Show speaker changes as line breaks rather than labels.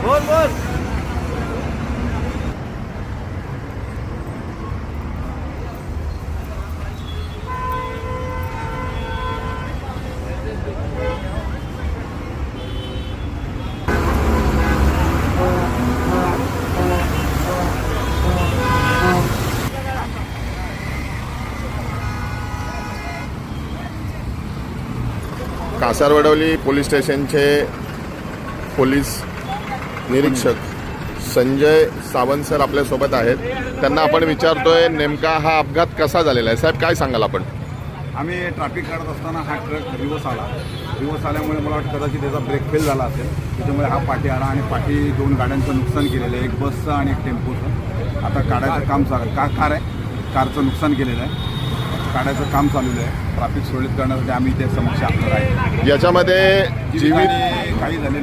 बोल बोल.
कासारवडवली पोलीस स्टेशनचे पोलीस निरीक्षक संजय सावंत सर आपल्यासोबत आहेत. त्यांना आपण विचारतोय नेमका हा अपघात कसा झालेला आहे. साहेब काय सांगाल आपण?
आम्ही ट्रॅफिक काढत असताना हा ट्रक रिवर्स आल्यामुळे मला वाटतं कदाचित त्याचा ब्रेक फेल झाला असेल. त्याच्यामुळे हा पाठी आला आणि पाठी 2 गाड्यांचं नुकसान केलेलं आहे, एक बसचं आणि एक टेम्पोचं. आता काढायचं काम चालू कार आहे, कारचं नुकसान केलेलं आहे. काढायचं काम चालू आहे. ट्रॅफिक सुरळीत करण्यासाठी आम्ही इथे समक्ष हजर आहे.
याच्यामध्ये
जीवित काही झाले